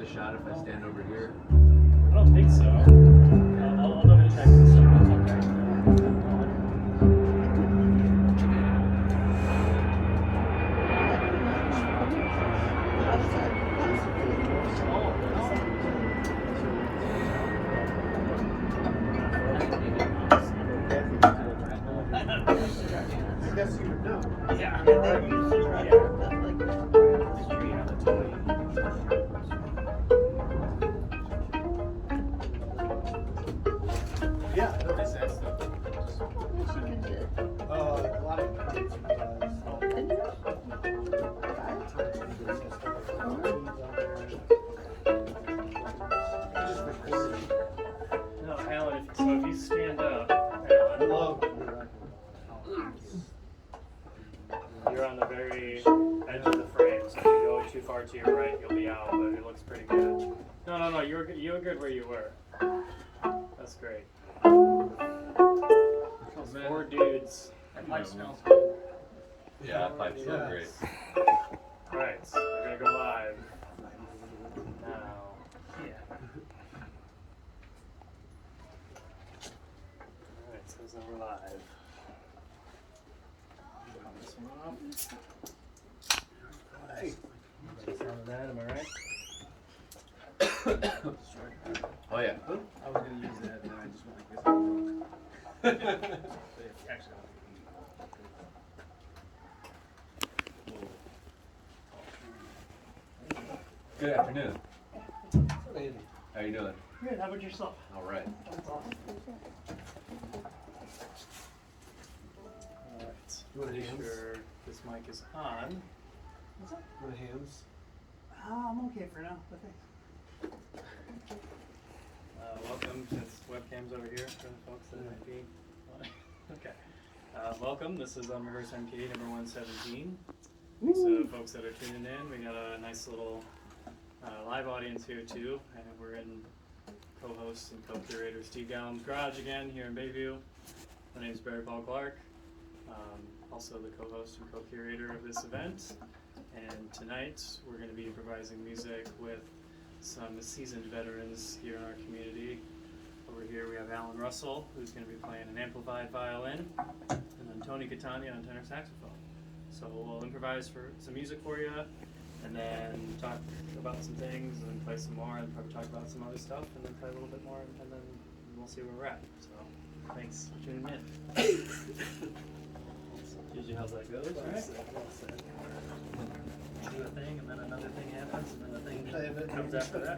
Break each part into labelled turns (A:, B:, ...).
A: a shot if I stand over here?
B: I don't think so. I'll double check this stuff.
C: I guess you would know.
B: Yeah.
C: Yeah, I know this stuff. A lot of times
B: No, Alan, so if you stand up, Alan, you're on the very edge of the frame, so if you go too far to your right, you'll be out, but it looks pretty good. No, you were good where you were. That's great. Those 4 dudes.
D: That pipe smells good.
A: Yeah, that pipe smells great.
B: Alright, so we're gonna go live. Now.
D: Yeah.
B: Alright, so now we're live. This one off.
C: Hey.
B: Sound of that, am I right?
A: Oh yeah.
C: I was going to use that, and I just went like this. Actually,
A: Good afternoon.
C: Andy.
A: How you doing?
D: Good, how about yourself?
A: All right.
D: That's awesome.
B: Alright.
C: You want
B: Make
C: hands?
B: sure this mic is on.
D: What's up?
C: You want hands?
D: I'm okay for now, but thanks.
B: Welcome, since webcam's over here for the folks that might be. Okay. Welcome, this is Rehearse MK number 117. Thanks to the folks that are tuning in. We got a nice little live audience here too, and we're in co-host and co-curator Steve Gallum's garage again here in Bayview. My name is Barry Paul Clark, also the co-host and co-curator of this event. And tonight we're going to be improvising music with some seasoned veterans here in our community. Over here we have Alan Russell, who's going to be playing an amplified violin, and then Tony Catania on tenor saxophone. So we'll improvise for some music for you, and then talk about some things, and then play some more, and probably talk about some other stuff, and then play a little bit more, and then we'll see where we're at. So thanks for tuning in. Usually how that goes, right? Do a thing, and then another thing happens, and then a thing comes after that.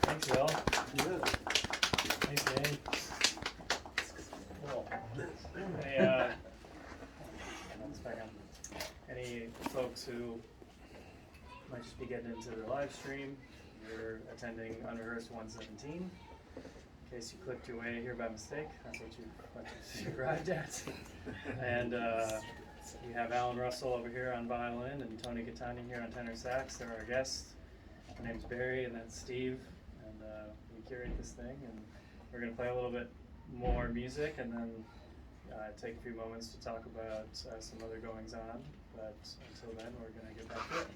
B: Thanks, Will. Thanks, Dane. Cool. Any folks who might just be getting into the live stream, you're attending Unrehearsed 117. In case you clicked your way here by mistake, that's what you arrived at. And we have Alan Russell over here on violin and Tony Catania here on tenor sax. They're our guests. My name's Barry and that's Steve, and we curate this thing, and we're going to play a little bit more music and then take a few moments to talk about some other goings on, but until then we're going to get back to it.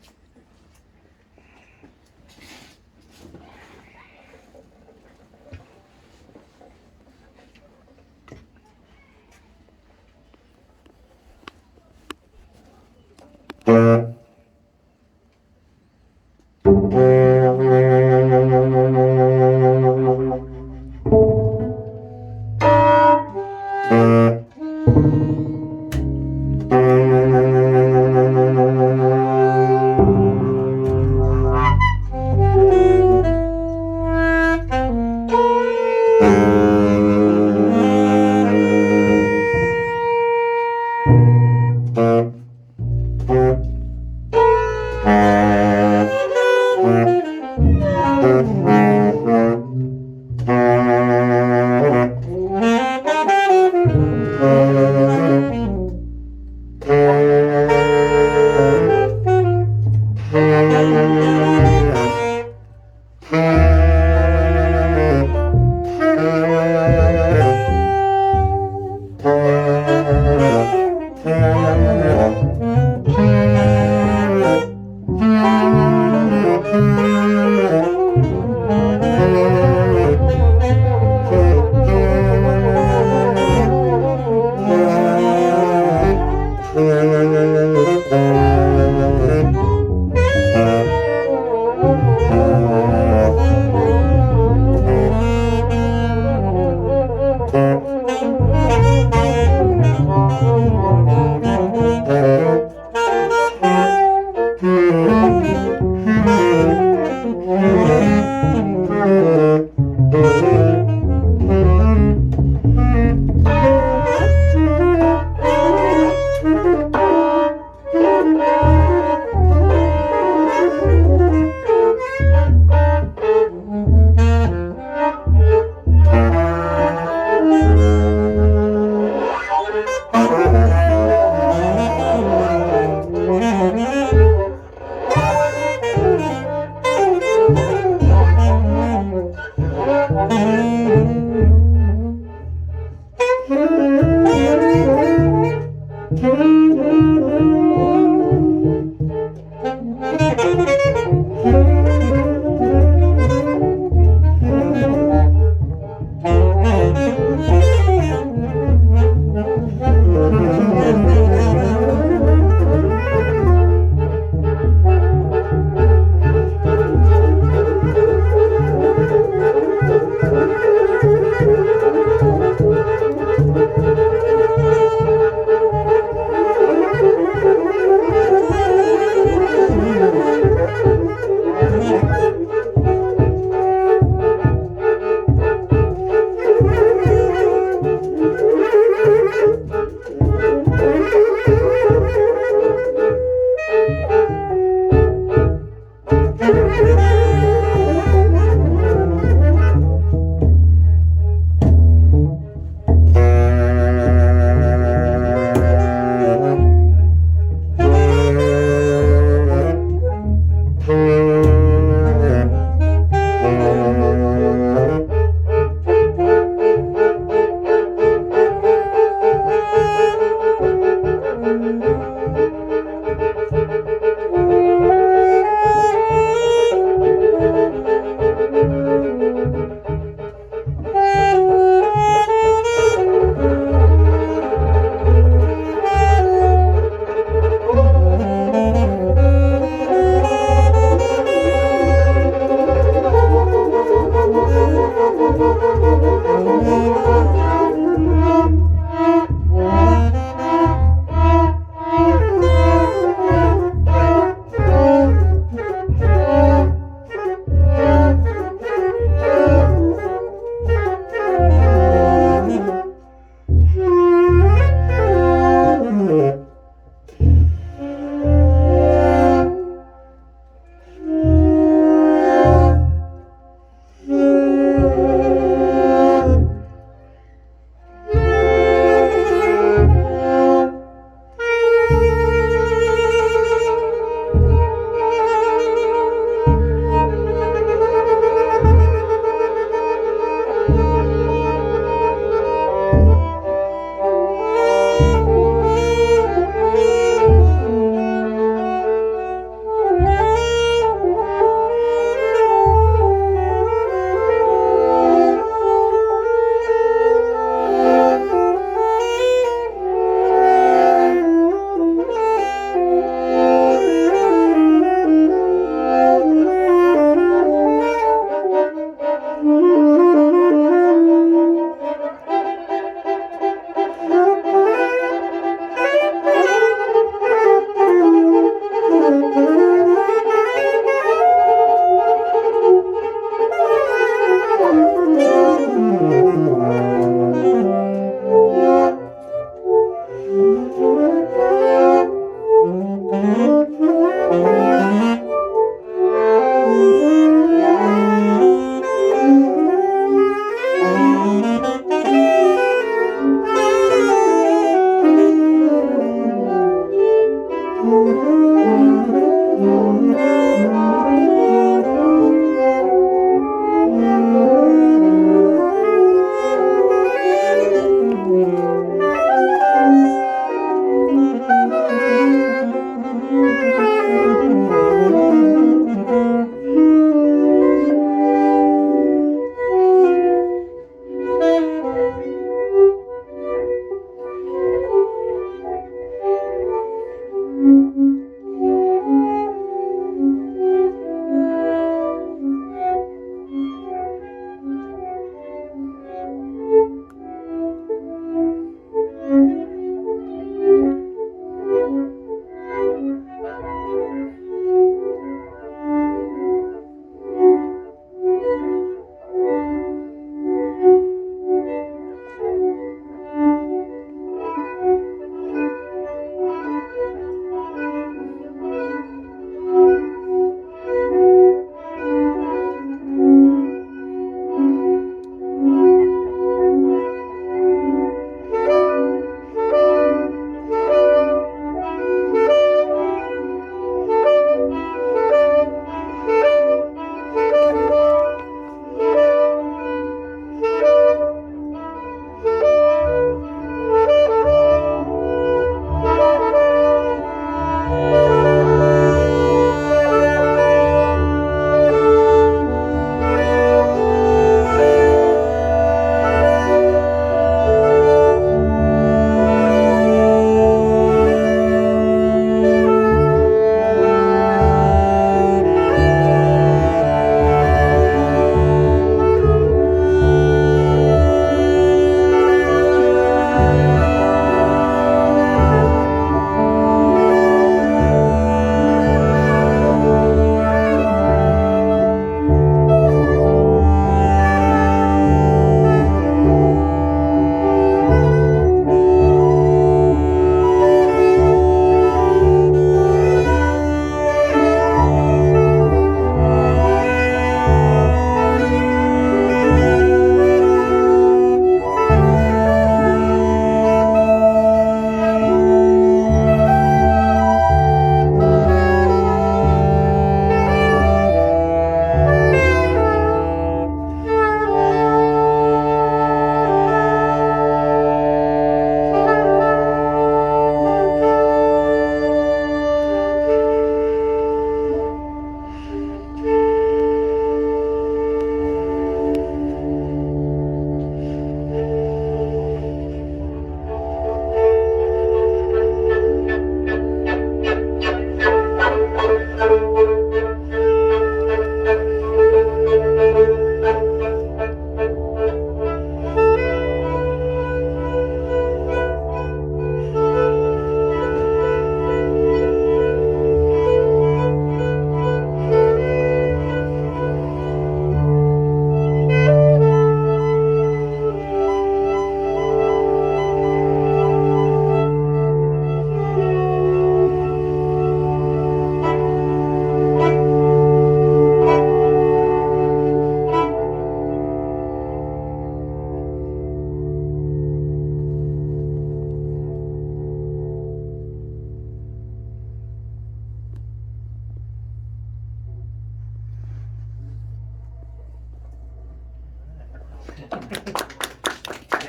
B: Nice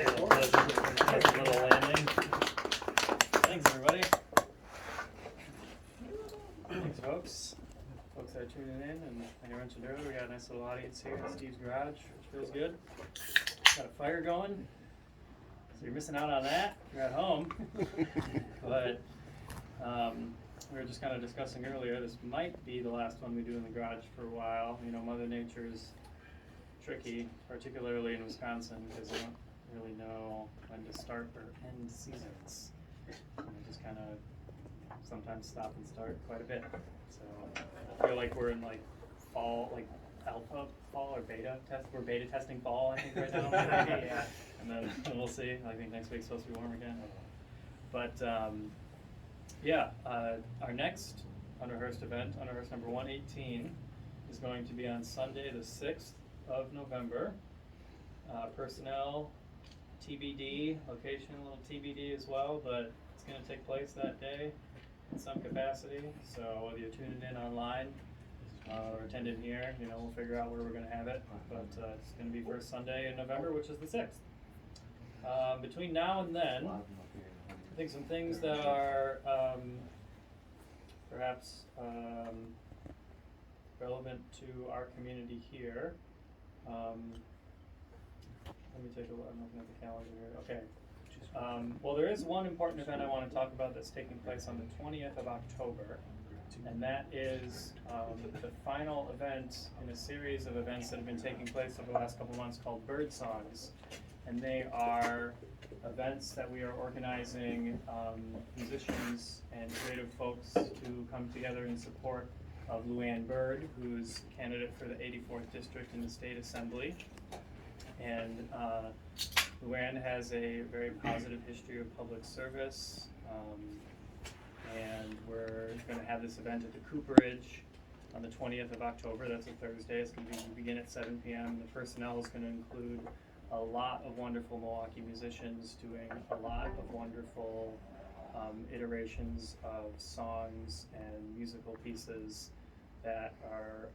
B: little landing. Thanks, everybody. Thanks, folks. Folks that are tuning in, and like I mentioned earlier, we got a nice little audience here in Steve's garage, which feels good. Got a fire going, so you're missing out on that. You're at home, but we were just kind of discussing earlier. This might be the last one we do in the garage for a while. You know, Mother Nature is tricky, particularly in Wisconsin, because you don't really know when to start or end seasons. And they just kind of sometimes stop and start quite a bit. So I feel like we're in like fall, like alpha fall or beta test. We're beta testing fall, I think, right now. Yeah. And then we'll see. I think next week's supposed to be warm again. But yeah, our next unrehearsed event, unrehearsed number 118, is going to be on Sunday, the 6th of November. Personnel, TBD, location, a little TBD as well, but it's going to take place that day in some capacity. So whether you're tuning in online or attending here, you know, we'll figure out where we're going to have it. But it's going to be first Sunday in November, which is the 6th. Between now and then, I think some things that are perhaps relevant to our community here. Let me take a look. I'm looking at the calendar here. Okay. Well, there is one important event I want to talk about that's taking place on the 20th of October, and that is the final event in a series of events that have been taking place over the last couple months called Bird Songs. And they are events that we are organizing musicians and creative folks to come together in support of Luann Bird, who's candidate for the 84th District in the State Assembly. And Luann has a very positive history of public service, and we're going to have this event at the Cooperage on the 20th of October. That's a Thursday. It's going to begin at 7 p.m. The personnel is going to include a lot of wonderful Milwaukee musicians doing a lot of wonderful iterations of songs and musical pieces that are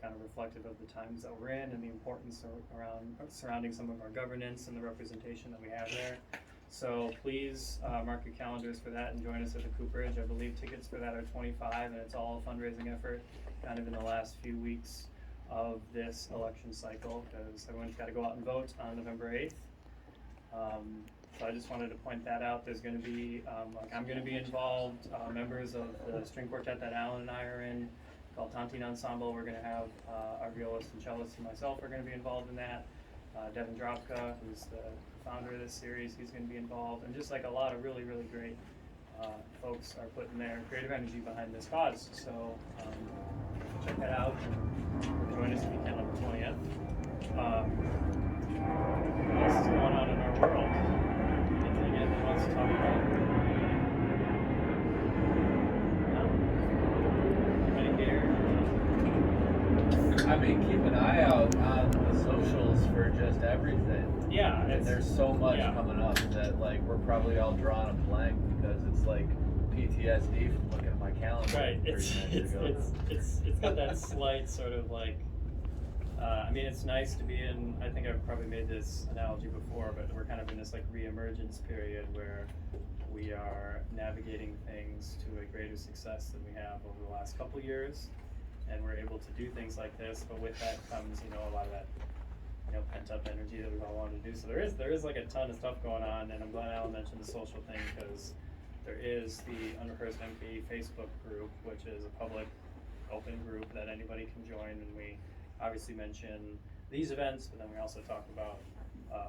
B: kind of reflective of the times that we're in and the importance surrounding some of our governance and the representation that we have there. So please mark your calendars for that and join us at the Cooperage. I believe tickets for that are $25, and it's all a fundraising effort kind of in the last few weeks of this election cycle, because everyone's got to go out and vote on November 8th. So I just wanted to point that out. There's going to be, I'm going to be involved, members of the string quartet that Alan and I are in, called Tontine Ensemble. We're going to have our violist and cellist and myself are going to be involved in that. Devin Dropka, who's the founder of this series, he's going to be involved. And just like a lot of really, really great folks are putting their creative energy behind this cause. So check that out. Join us if you can on the 20th. What else is going on in our world? Anything anyone wants to talk about? No? Anybody here?
E: I mean, keep an eye out on the socials for just everything.
B: Yeah,
E: And there's so much
B: yeah.
E: coming up that, like, we're probably all drawing a blank because it's like PTSD from looking at my calendar.
B: Right,
E: 30 minutes ago.
B: it's got that slight sort of like, I mean, it's nice to be in, I think I've probably made this analogy before, but we're kind of in this like re-emergence period where we are navigating things to a greater success than we have over the last couple years, and we're able to do things like this, but with that comes, you know, a lot of that, you know, pent-up energy that we've all wanted to do. So there is like a ton of stuff going on, and I'm glad Alan mentioned the social thing, because there is the Unrehearsed MP Facebook group, which is a public, open group that anybody can join, and we obviously mention these events, but then we also talk about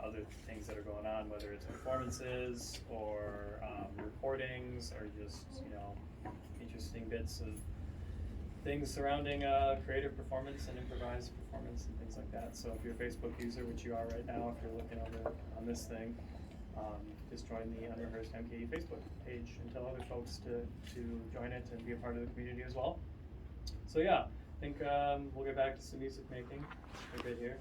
B: other things that are going on, whether it's performances or recordings or just, you know, interesting bits of things surrounding creative performance and improvised performance and things like that. So if you're a Facebook user, which you are right now, if you're looking over on this thing, just join the Unrehearsed MKE Facebook page and tell other folks to join it and be a part of the community as well. So yeah, I think we'll get back to some music making a bit here.